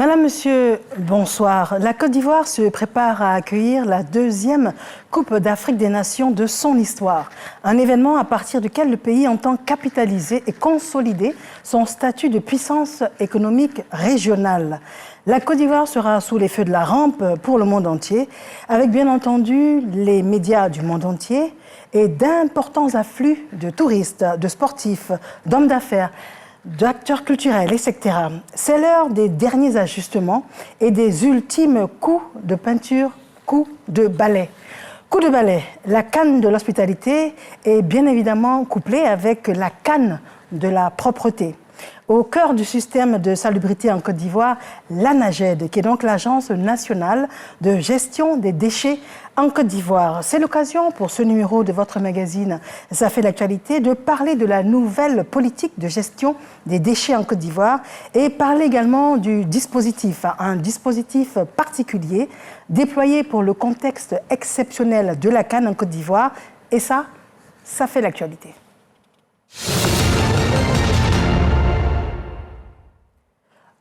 Madame, Monsieur, bonsoir. La Côte d'Ivoire se prépare à accueillir la deuxième Coupe d'Afrique des Nations de son histoire. Un événement à partir duquel le pays entend capitaliser et consolider son statut de puissance économique régionale. La Côte d'Ivoire sera sous les feux de la rampe pour le monde entier, avec bien entendu les médias du monde entier et d'importants afflux de touristes, de sportifs, d'hommes d'affaires, d'acteurs culturels, etc. C'est l'heure des derniers ajustements et des ultimes coups de peinture, coups de balai. Coup de balai, la canne de l'hospitalité est bien évidemment couplée avec la canne de la propreté. Au cœur du système de salubrité en Côte d'Ivoire, l'ANAGED, qui est donc l'Agence nationale de gestion des déchets en Côte d'Ivoire. C'est l'occasion pour ce numéro de votre magazine Ça fait l'actualité de parler de la nouvelle politique de gestion des déchets en Côte d'Ivoire et parler également du dispositif, un dispositif particulier déployé pour le contexte exceptionnel de la canne en Côte d'Ivoire. Et ça fait l'actualité.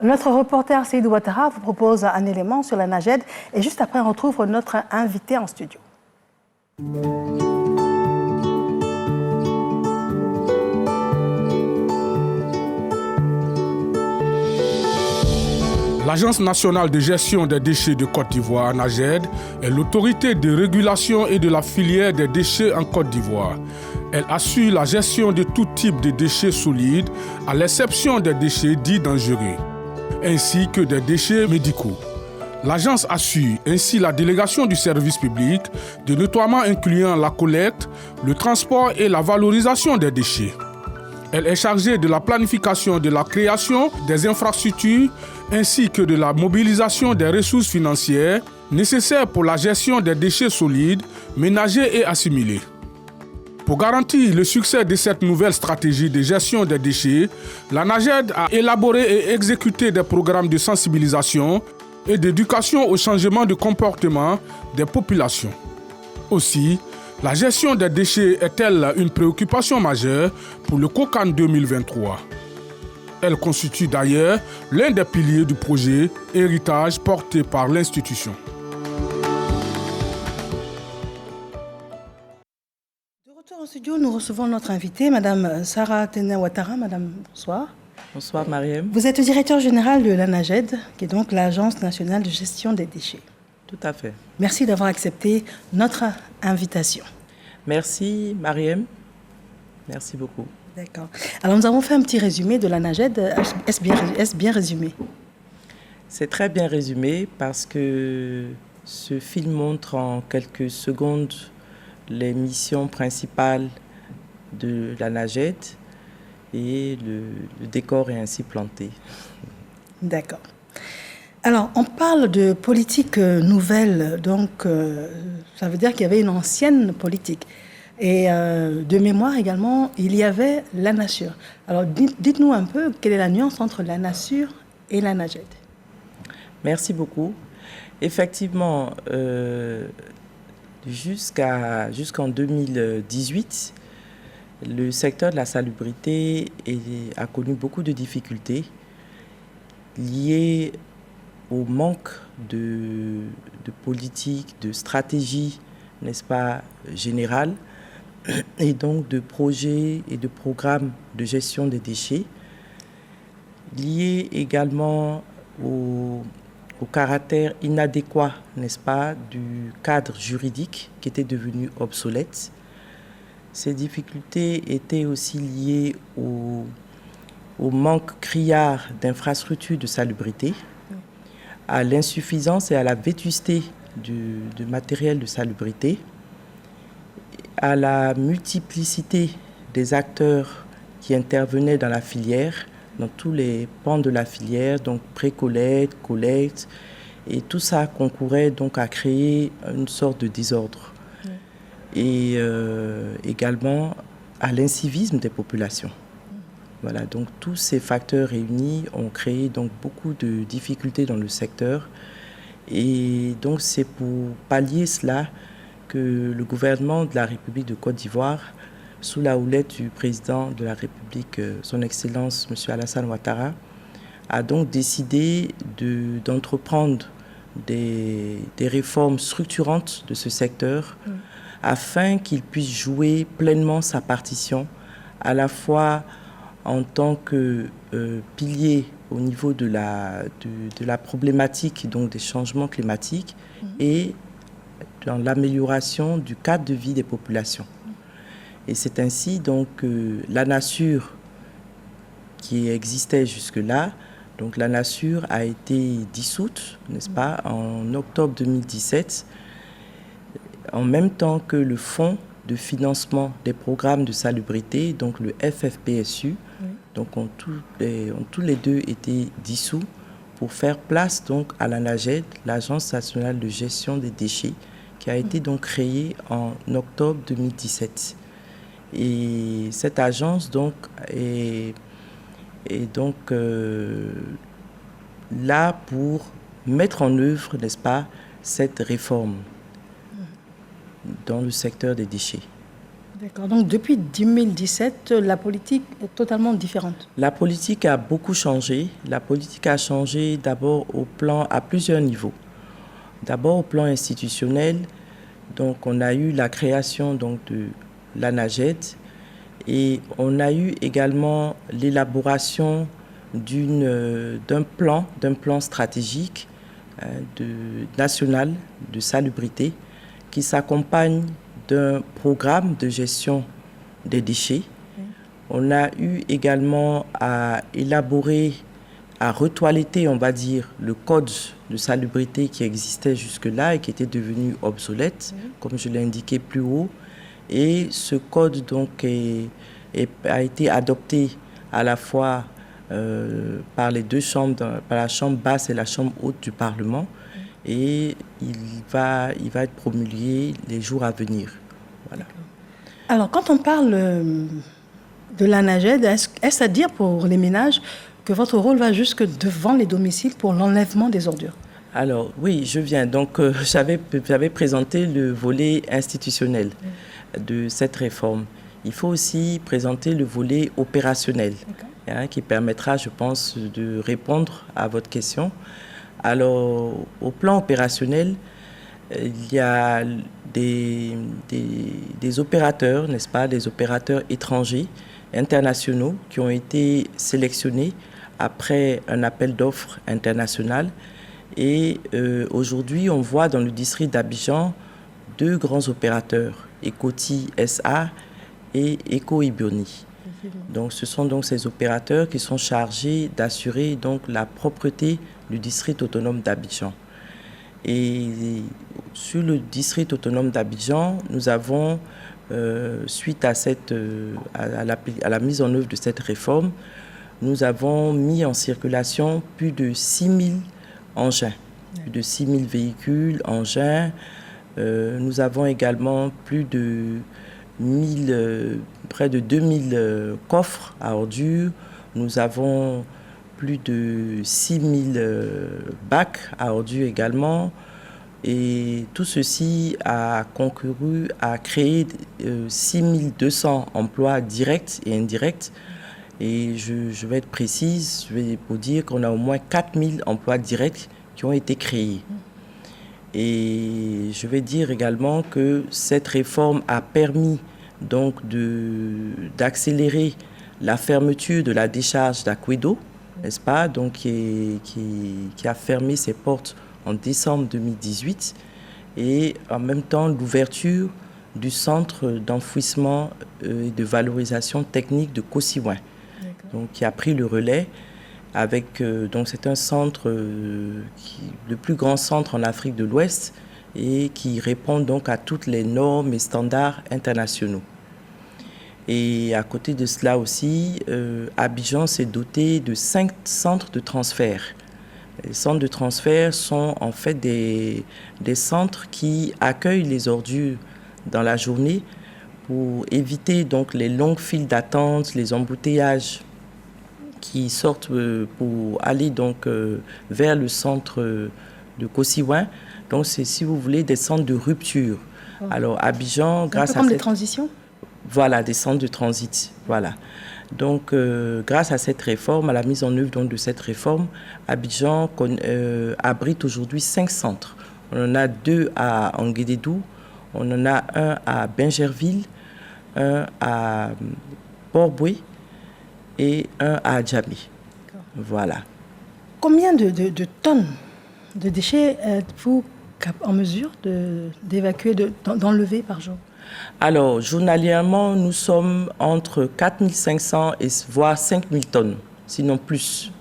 Notre reporter Seydou Ouattara vous propose un élément sur l'ANAGED et juste après on retrouve notre invité en studio. L'Agence nationale de gestion des déchets de Côte d'Ivoire, ANAGED, est l'autorité de régulation et de la filière des déchets en Côte d'Ivoire. Elle assure la gestion de tout type de déchets solides, à l'exception des déchets dits dangereux, ainsi que des déchets médicaux. L'agence assure ainsi la délégation du service public de nettoiement incluant la collecte, le transport et la valorisation des déchets. Elle est chargée de la planification de la création des infrastructures ainsi que de la mobilisation des ressources financières nécessaires pour la gestion des déchets solides, ménagers et assimilés. Pour garantir le succès de cette nouvelle stratégie de gestion des déchets, l'ANAGED a élaboré et exécuté des programmes de sensibilisation et d'éducation au changement de comportement des populations. Aussi, la gestion des déchets est-elle une préoccupation majeure pour le COCAN 2023. Elle constitue d'ailleurs l'un des piliers du projet Héritage porté par l'institution. En studio, nous recevons notre invitée, Madame Sarah Tene Ouattara. Madame, bonsoir. Bonsoir, Mariam. Vous êtes directeur général de l'ANAGED, qui est donc l'Agence nationale de gestion des déchets. Tout à fait. Merci d'avoir accepté notre invitation. Merci, Mariam. Merci beaucoup. D'accord. Alors, nous avons fait un petit résumé de l'ANAGED. Est-ce bien résumé? C'est très bien résumé parce que ce film montre en quelques secondes les missions principales de l'ANAGED et le décor est ainsi planté. D'accord. Alors, on parle de politique nouvelle, donc ça veut dire qu'il y avait une ancienne politique. Et de mémoire également, il y avait l'ANASUR. Alors, dites-nous un peu quelle est la nuance entre l'ANASUR et l'ANAGED. Merci beaucoup. Effectivement, jusqu'en 2018, le secteur de la salubrité a connu beaucoup de difficultés liées au manque de politique, de stratégie, n'est-ce pas, générale, et donc de projets et de programmes de gestion des déchets, liés également au caractère inadéquat, n'est-ce pas, du cadre juridique qui était devenu obsolète. Ces difficultés étaient aussi liées au manque criard d'infrastructures de salubrité, à l'insuffisance et à la vétusté du matériel de salubrité, à la multiplicité des acteurs qui intervenaient dans la filière, dans tous les pans de la filière, donc pré-collecte, collecte, et tout ça concourait donc à créer une sorte de désordre. Et également à l'incivisme des populations. Voilà, donc tous ces facteurs réunis ont créé donc beaucoup de difficultés dans le secteur. Et donc c'est pour pallier cela que le gouvernement de la République de Côte d'Ivoire, sous la houlette du président de la République, son Excellence M. Alassane Ouattara, a donc décidé d'entreprendre des réformes structurantes de ce secteur afin qu'il puisse jouer pleinement sa partition, à la fois en tant que pilier au niveau de la problématique donc des changements climatiques et dans l'amélioration du cadre de vie des populations. Et c'est ainsi donc que la Nasur qui existait jusque-là, donc la Nasur a été dissoute, n'est-ce pas, en octobre 2017, en même temps que le Fonds de financement des programmes de salubrité, donc le FFPSU, donc ont tous les deux été dissous pour faire place donc à la NAGED, l'Agence nationale de gestion des déchets, qui a été donc créée en octobre 2017. Et cette agence donc est donc là pour mettre en œuvre, n'est-ce pas, cette réforme dans le secteur des déchets. D'accord. Donc depuis 2017, la politique est totalement différente. La politique a beaucoup changé. La politique a changé d'abord à plusieurs niveaux. D'abord au plan institutionnel, donc on a eu la création donc de la NAGED et on a eu également l'élaboration d'un plan stratégique national de salubrité qui s'accompagne d'un programme de gestion des déchets. On a eu également à élaborer, à retoiletter, on va dire, le code de salubrité qui existait jusque-là et qui était devenu obsolète, comme je l'ai indiqué plus haut. Et ce code donc a été adopté à la fois par les deux chambres, par la chambre basse et la chambre haute du Parlement. Et il va être promulgué les jours à venir. Voilà. Alors, quand on parle de la NAGED, est-ce à dire pour les ménages que votre rôle va jusque devant les domiciles pour l'enlèvement des ordures? Alors, oui, je viens. Donc, j'avais présenté le volet institutionnel de cette réforme. Il faut aussi présenter le volet opérationnel, qui permettra, je pense, de répondre à votre question. Alors, au plan opérationnel, il y a des opérateurs, n'est-ce pas, des opérateurs étrangers, internationaux, qui ont été sélectionnés après un appel d'offres international. Et aujourd'hui, on voit dans le district d'Abidjan 2 grands opérateurs, Ecoti SA et Eco-Ibirni. Donc, ce sont donc ces opérateurs qui sont chargés d'assurer donc la propreté du district autonome d'Abidjan. Et sur le district autonome d'Abidjan, nous avons, suite à la mise en œuvre de cette réforme, nous avons mis en circulation plus de 6000 engins, plus de 6000 véhicules, engins. Nous avons également près de 2000 coffres à ordures. Nous avons plus de 6000 bacs à ordures également. Et tout ceci a concouru à créer 6200 emplois directs et indirects. Et je vais être précise, je vais vous dire qu'on a au moins 4000 emplois directs qui ont été créés. Et je vais dire également que cette réforme a permis donc d'accélérer la fermeture de la décharge d'Akwedo, n'est-ce pas, donc qui a fermé ses portes en décembre 2018, et en même temps l'ouverture du centre d'enfouissement et de valorisation technique de Kosiouin, donc qui a pris le relais avec donc c'est un centre le plus grand centre en Afrique de l'Ouest et qui répond donc à toutes les normes et standards internationaux. Et à côté de cela aussi, Abidjan s'est doté de 5 centres de transfert. Les centres de transfert sont en fait des centres qui accueillent les ordures dans la journée pour éviter donc les longues files d'attente, les embouteillages qui sortent pour aller donc vers le centre de Kosiouin. Donc c'est, si vous voulez, des centres de rupture. Alors Abidjan, grâce à comme des transitions. Voilà, des centres de transit. Voilà. Donc, grâce à cette réforme, à la mise en œuvre donc, de cette réforme, Abidjan abrite aujourd'hui 5 centres. On en a 2 à Anguédédou, on en a un à Bingerville, un à Port-Boué et un à Djamé. Voilà. Combien de tonnes de déchets êtes-vous en mesure d'évacuer, d'enlever par jour? Alors, journalièrement, nous sommes entre 4500 et voire 5000 tonnes, sinon plus.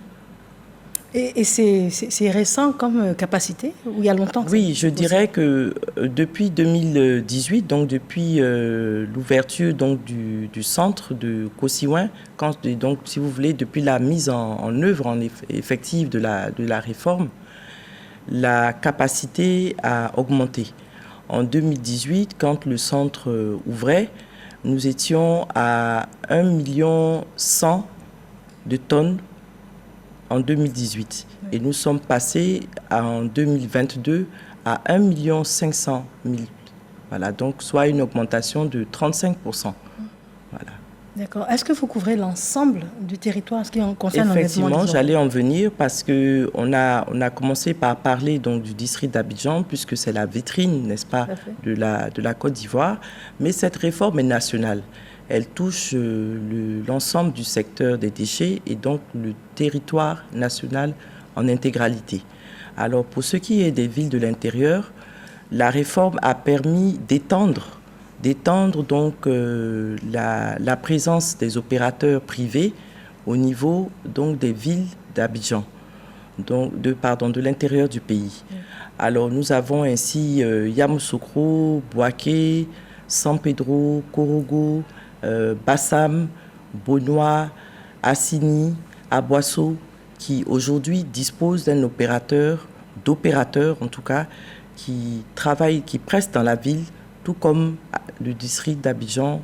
Et c'est récent comme capacité, ou il y a longtemps que Oui, je dirais que depuis 2018, donc depuis l'ouverture donc, du centre de Kosiouin, donc si vous voulez, depuis la mise en œuvre effective de la réforme, la capacité a augmenté. En 2018, quand le centre ouvrait, nous étions à 1,1 million de tonnes en 2018. Oui. Et nous sommes passés en 2022 à 1,5 million. Voilà, donc soit une augmentation de 35%. Voilà. D'accord. Est-ce que vous couvrez l'ensemble du territoire, ce qui concerne Effectivement, j'allais en venir parce qu'on a commencé par parler donc, du district d'Abidjan, puisque c'est la vitrine, n'est-ce pas, de la Côte d'Ivoire. Mais cette réforme est nationale. Elle touche l'ensemble du secteur des déchets et donc le territoire national en intégralité. Alors, pour ce qui est des villes de l'intérieur, la réforme a permis d'étendre donc la présence des opérateurs privés au niveau donc des villes d'Abidjan, donc de l'intérieur du pays. Alors nous avons ainsi Yamoussoukro, Bouaké, San Pedro, Korogo, Bassam, Bonois, Assini, Aboisseau, qui aujourd'hui disposent d'opérateurs en tout cas, qui travaillent, qui prestent dans la ville, tout comme le district d'Abidjan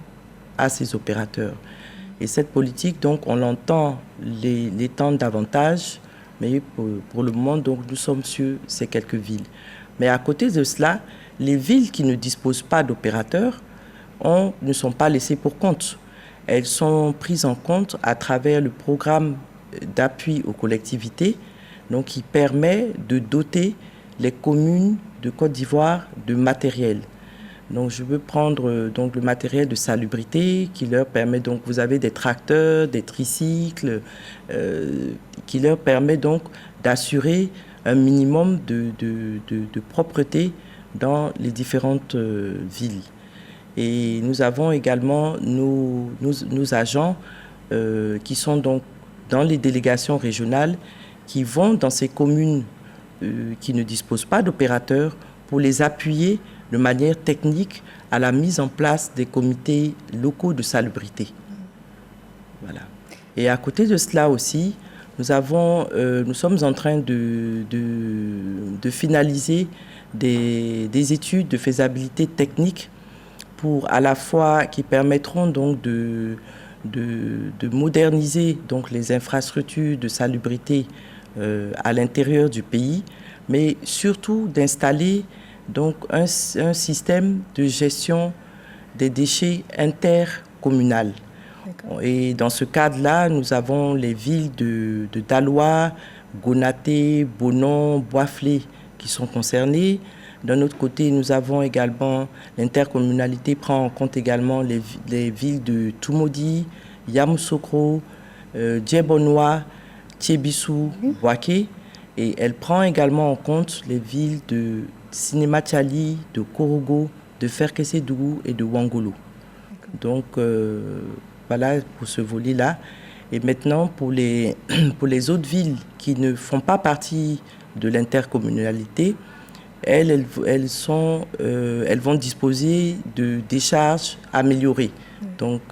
a ses opérateurs. Et cette politique, donc, on l'entend l'étendre davantage, mais pour le moment, donc, nous sommes sur ces quelques villes. Mais à côté de cela, les villes qui ne disposent pas d'opérateurs ne sont pas laissées pour compte. Elles sont prises en compte à travers le programme d'appui aux collectivités, donc, qui permet de doter les communes de Côte d'Ivoire de matériel. Donc, je veux prendre donc, le matériel de salubrité qui leur permet, donc, vous avez des tracteurs, des tricycles, qui leur permet donc d'assurer un minimum de propreté dans les différentes villes. Et nous avons également nos agents qui sont donc dans les délégations régionales qui vont dans ces communes qui ne disposent pas d'opérateurs pour les appuyer de manière technique à la mise en place des comités locaux de salubrité. Voilà. Et à côté de cela aussi, nous sommes en train de finaliser des études de faisabilité technique pour à la fois qui permettront donc de moderniser donc les infrastructures de salubrité à l'intérieur du pays, mais surtout d'installer donc un système de gestion des déchets intercommunal. Et dans ce cadre-là, nous avons les villes de Daloa, Gonaté, Bonon, Boisflé qui sont concernées. D'un autre côté, nous avons également, l'intercommunalité prend en compte également les villes de Toumodi, Yamoussoukro, Djebonoa, Thiébissou, Bouaké. Et elle prend également en compte les villes de Sinématiali, de Korogo, de Ferkessédougou et de Wangolo. Donc, voilà pour ce volet-là. Et maintenant, pour les autres villes qui ne font pas partie de l'intercommunalité, elles vont disposer de décharges améliorées. Donc,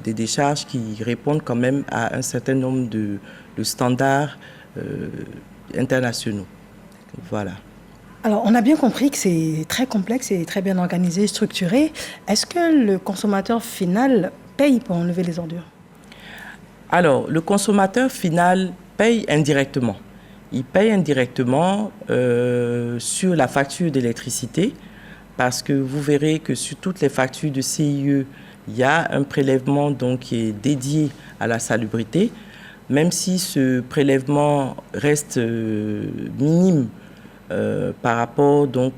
des décharges qui répondent quand même à un certain nombre de standards internationaux. Voilà. Alors, on a bien compris que c'est très complexe et très bien organisé, structuré. Est-ce que le consommateur final paye pour enlever les ordures? Alors, le consommateur final paye indirectement. Il paye indirectement sur la facture d'électricité parce que vous verrez que sur toutes les factures de CIE il y a un prélèvement donc, qui est dédié à la salubrité, même si ce prélèvement reste minime par rapport donc,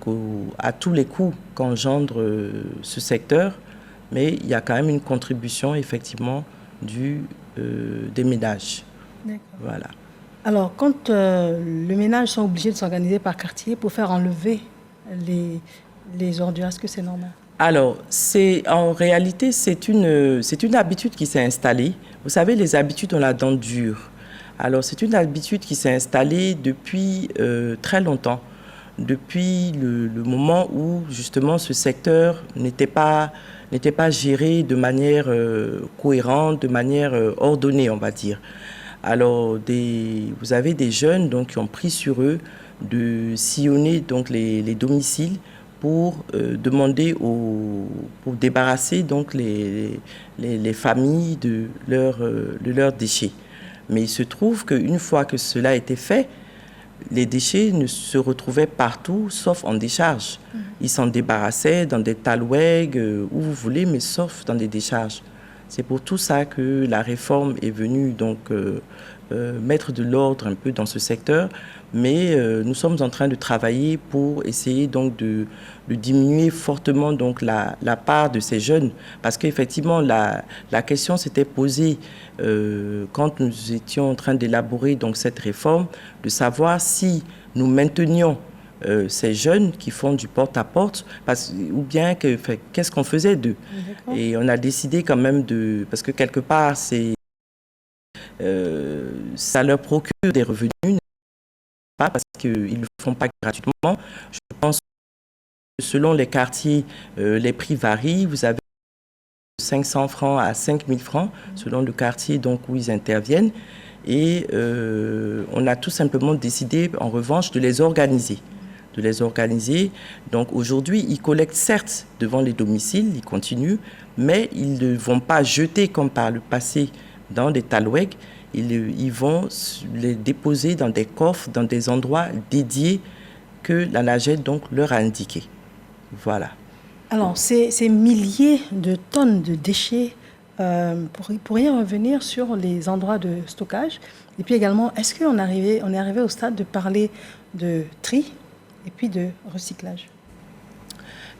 à tous les coûts qu'engendre ce secteur, mais il y a quand même une contribution effectivement des ménages. Voilà. Alors, quand les ménages sont obligés de s'organiser par quartier pour faire enlever les ordures, est-ce que c'est normal? Alors, en réalité, c'est une habitude qui s'est installée. Vous savez, les habitudes ont la dent dure. Alors, c'est une habitude qui s'est installée depuis très longtemps, depuis le moment où, justement, ce secteur n'était pas géré de manière cohérente, de manière ordonnée, on va dire. Alors, vous avez des jeunes donc, qui ont pris sur eux de sillonner donc, les domiciles pour demander pour débarrasser donc, les familles de leurs déchets. Mais il se trouve qu'une fois que cela a été fait, les déchets ne se retrouvaient partout, sauf en décharge. Ils s'en débarrassaient dans des talwegs, où vous voulez, mais sauf dans des décharges. C'est pour tout ça que la réforme est venue donc, mettre de l'ordre un peu dans ce secteur. Mais nous sommes en train de travailler pour essayer donc, de diminuer fortement donc, la part de ces jeunes. Parce qu'effectivement, la question s'était posée quand nous étions en train d'élaborer donc, cette réforme, de savoir si nous maintenions ces jeunes qui font du porte-à-porte, ou bien qu'est-ce qu'on faisait d'eux. Et on a décidé quand même parce que quelque part, ça leur procure des revenus, pas parce qu'ils ne le font pas gratuitement. Je pense que selon les quartiers, les prix varient. Vous avez 500 francs à 5000 francs, selon le quartier donc, où ils interviennent. Et on a tout simplement décidé, en revanche, de les organiser. Donc aujourd'hui, ils collectent certes devant les domiciles, ils continuent, mais ils ne vont pas jeter comme par le passé dans des talwegs. Ils vont les déposer dans des coffres, dans des endroits dédiés que la NAGED donc leur a indiqués. Voilà. Alors, ces milliers de tonnes de déchets, pour y revenir sur les endroits de stockage, et puis également, est-ce qu'on est arrivé au stade de parler de tri et puis de recyclage?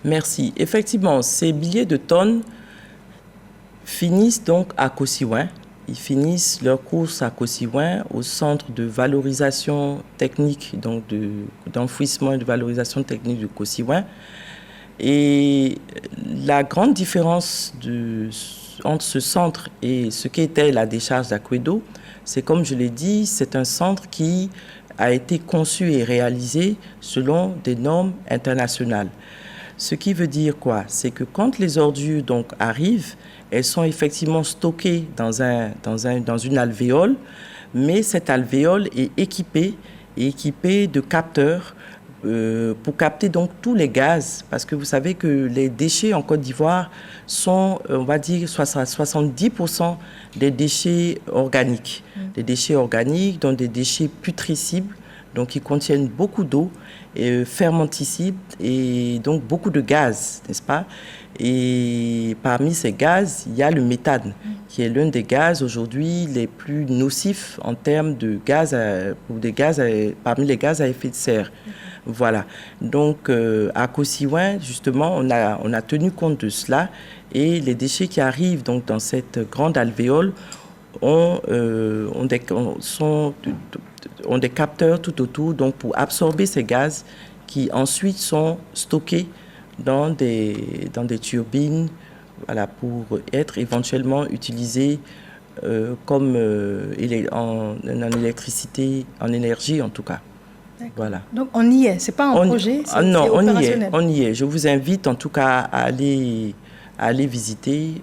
Merci. Effectivement, ces milliers de tonnes finissent donc à Kosiouin. Ils finissent leur course à Kosiouin, au centre de valorisation technique, donc d'enfouissement et de valorisation technique de Kosiouin. Et la grande différence entre ce centre et ce qu'était la décharge d'Akwedo, c'est comme je l'ai dit, c'est un centre qui a été conçu et réalisé selon des normes internationales. Ce qui veut dire quoi? C'est que quand les ordures donc, arrivent, elles sont effectivement stockées dans une alvéole, mais cette alvéole est équipée de capteurs pour capter donc tous les gaz, parce que vous savez que les déchets en Côte d'Ivoire sont, on va dire, 70% des déchets organiques. Des déchets organiques, donc des déchets putricibles, donc qui contiennent beaucoup d'eau, fermenticibles et donc beaucoup de gaz, n'est-ce pas? Et parmi ces gaz, il y a le méthane, qui est l'un des gaz aujourd'hui les plus nocifs en termes de gaz, parmi les gaz à effet de serre. Voilà. Donc, à Kosiouin, justement, on a tenu compte de cela et les déchets qui arrivent donc, dans cette grande alvéole ont des capteurs tout autour donc, pour absorber ces gaz qui ensuite sont stockés dans des turbines, voilà, pour être éventuellement utilisés comme en électricité, en énergie en tout cas. Voilà. Donc on y est, c'est pas un projet, c'est opérationnel. On y est. Je vous invite en tout cas à aller visiter.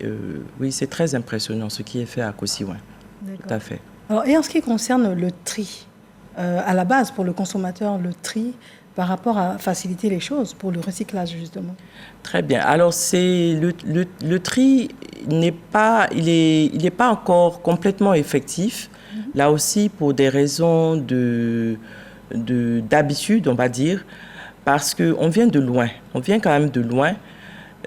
Oui, c'est très impressionnant ce qui est fait à Kosiouin. Tout à fait. Alors, et en ce qui concerne le tri, à la base pour le consommateur, le tri par rapport à faciliter les choses pour le recyclage justement. Très bien. Alors c'est le tri il n'est pas encore complètement effectif. Là aussi pour des raisons d'habitude, on va dire, parce qu'on vient de loin. On vient quand même de loin.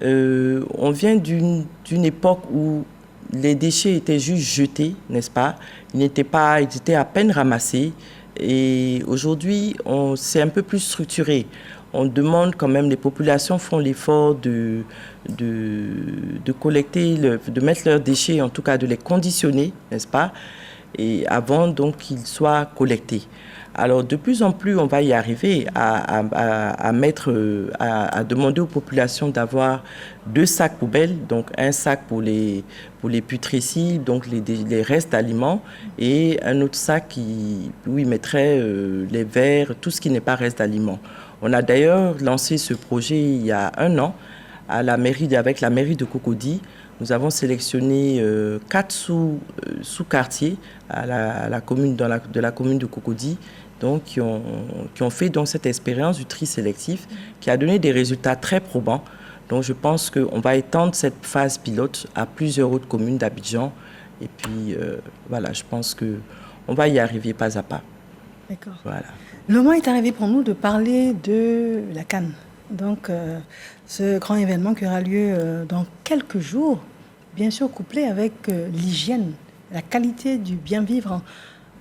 On vient d'une époque où les déchets étaient juste jetés, n'est-ce pas? Ils étaient à peine ramassés. Et aujourd'hui, c'est un peu plus structuré. On demande quand même, les populations font l'effort de collecter, de mettre leurs déchets, en tout cas de les conditionner, n'est-ce pas? Et avant donc qu'ils soient collectés. Alors de plus en plus, on va y arriver à demander aux populations d'avoir 2 sacs poubelles, donc un sac pour les putrécides, donc les restes d'aliments, et un autre sac où ils mettraient les verres, tout ce qui n'est pas reste d'aliments. On a d'ailleurs lancé ce projet il y a 1 an avec la mairie de Cocody. Nous avons sélectionné 4 sous-quartiers de la commune de Cocody, donc, qui ont fait donc, cette expérience du tri sélectif qui a donné des résultats très probants. Donc je pense qu'on va étendre cette phase pilote à plusieurs autres communes d'Abidjan. Et puis voilà, je pense qu'on va y arriver pas à pas. D'accord. Voilà. Le moment est arrivé pour nous de parler de la CAN. Donc ce grand événement qui aura lieu dans quelques jours, bien sûr couplé avec l'hygiène, la qualité du bien vivre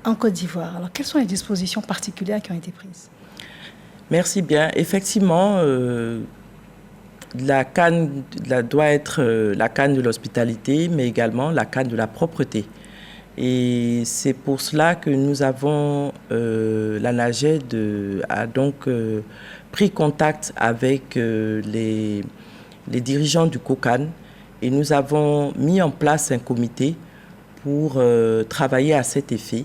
en Côte d'Ivoire. Alors, quelles sont les dispositions particulières qui ont été prises? Merci bien. Effectivement, la CAN doit être la CAN de l'hospitalité, mais également la CAN de la propreté. Et c'est pour cela que nous avons, l'ANAGED a donc pris contact avec les dirigeants du COCAN et nous avons mis en place un comité pour travailler à cet effet.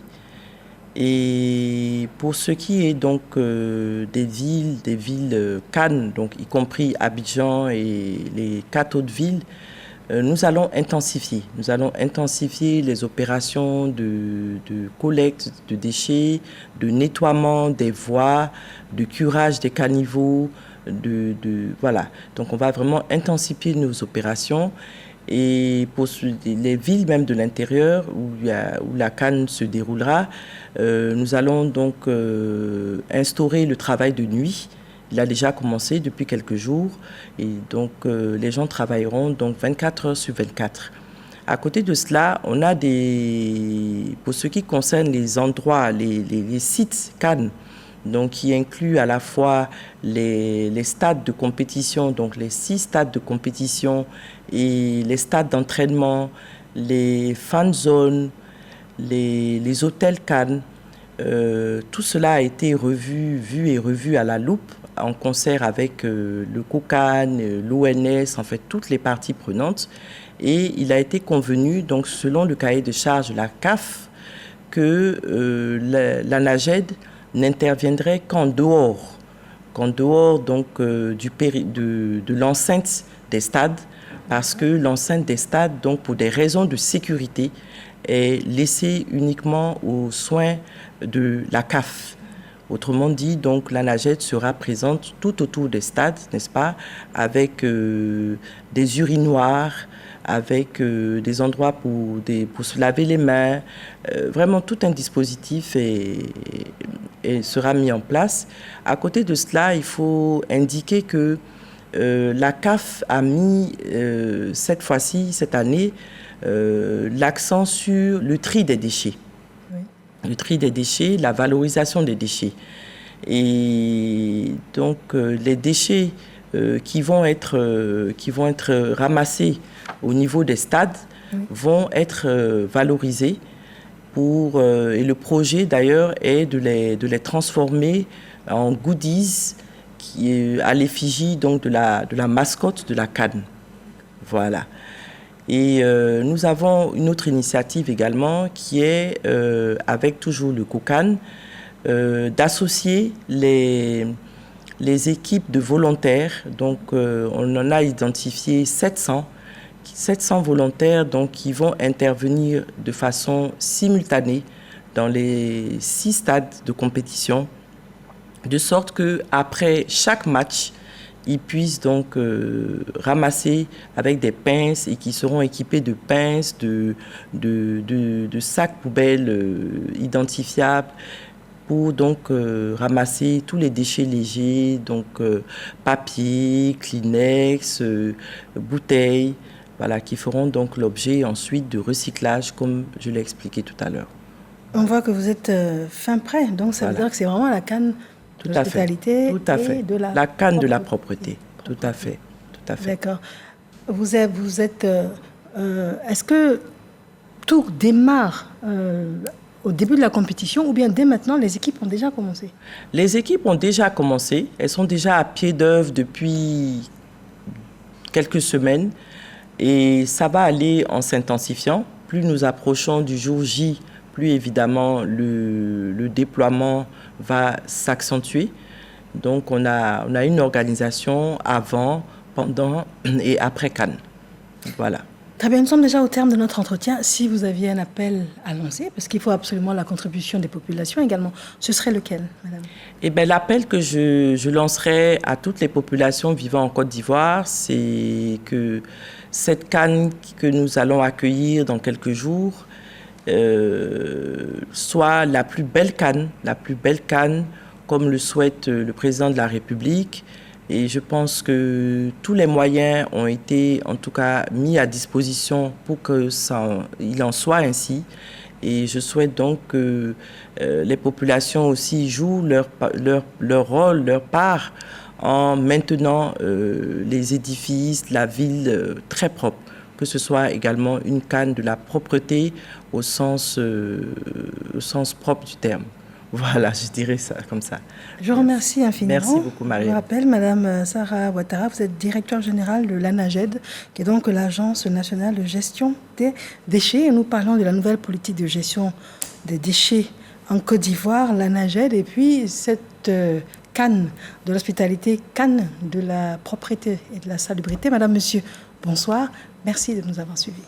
Et pour ce qui est donc des villes CAN, donc y compris Abidjan et les 4 autres villes, nous allons intensifier les opérations de collecte de déchets, de nettoiement des voies, de curage des caniveaux, voilà. Donc on va vraiment intensifier nos opérations. Et pour les villes même de l'intérieur où la CAN se déroulera, nous allons donc instaurer le travail de nuit. Il a déjà commencé depuis quelques jours et donc les gens travailleront donc 24 heures sur 24. À côté de cela, on a pour ce qui concerne les endroits, les sites CAN, donc qui inclut à la fois les stades de compétition, donc les 6 stades de compétition et les stades d'entraînement, les fan zones, les hôtels CAN. Tout cela a été vu et revu à la loupe en concert avec le COCAN, l'ONS, en fait toutes les parties prenantes. Et il a été convenu, donc selon le cahier de charge de la CAF, que l'ANAGED n'interviendrait qu'en dehors donc de l'enceinte des stades, parce que l'enceinte des stades, donc pour des raisons de sécurité, est laissée uniquement aux soins de la CAF. Autrement dit, donc l'ANAGED sera présente tout autour des stades, n'est-ce pas, avec des urinoirs, avec des endroits pour se laver les mains. Vraiment, tout un dispositif sera mis en place. À côté de cela, il faut indiquer que la CAF a mis cette fois-ci, cette année, l'accent sur le tri des déchets. Oui. Le tri des déchets, la valorisation des déchets. Et donc, les déchets qui vont être ramassés au niveau des stades vont être valorisés et le projet d'ailleurs est de les transformer en goodies qui est à l'effigie donc de la mascotte de la CAN. Voilà. Et nous avons une autre initiative également qui est avec toujours le COCAN d'associer les équipes de volontaires. Donc on en a identifié 700 volontaires donc, qui vont intervenir de façon simultanée dans les 6 stades de compétition, de sorte qu'après chaque match, ils puissent donc ramasser avec des pinces et qui seront équipés de pinces, de sacs poubelles identifiables pour donc ramasser tous les déchets légers, donc papier, Kleenex, bouteilles, voilà, qui feront donc l'objet ensuite de recyclage, comme je l'ai expliqué tout à l'heure. On voit que vous êtes fin prêt, donc ça veut dire que c'est vraiment la canne de l'hospitalité et de la canne de la propreté. Tout à fait. D'accord. Est-ce que tout démarre au début de la compétition ou bien dès maintenant, les équipes ont déjà commencé? Les équipes ont déjà commencé. Elles sont déjà à pied d'œuvre depuis quelques semaines et ça va aller en s'intensifiant. Plus nous approchons du jour J, plus évidemment le déploiement va s'accentuer. Donc on a une organisation avant, pendant et après Cannes. Voilà. Très bien, nous sommes déjà au terme de notre entretien. Si vous aviez un appel à lancer, parce qu'il faut absolument la contribution des populations également, ce serait lequel, madame? Eh bien, l'appel que je lancerai à toutes les populations vivant en Côte d'Ivoire, c'est que cette canne que nous allons accueillir dans quelques jours soit la plus belle canne, comme le souhaite le président de la République. Et je pense que tous les moyens ont été, en tout cas, mis à disposition pour qu'il en soit ainsi. Et je souhaite donc que les populations aussi jouent leur rôle, leur part, en maintenant les édifices, la ville très propre. Que ce soit également une canne de la propreté au sens propre du terme. Voilà, je dirais ça comme ça. Je vous remercie infiniment. Merci beaucoup, Marie. Je vous rappelle, Madame Sarah Ouattara, vous êtes directeur général de l'ANAGED, qui est donc l'Agence nationale de gestion des déchets. Et nous parlons de la nouvelle politique de gestion des déchets en Côte d'Ivoire, l'ANAGED, et puis cette canne de l'hospitalité, canne de la propreté et de la salubrité. Madame, Monsieur, bonsoir. Merci de nous avoir suivis.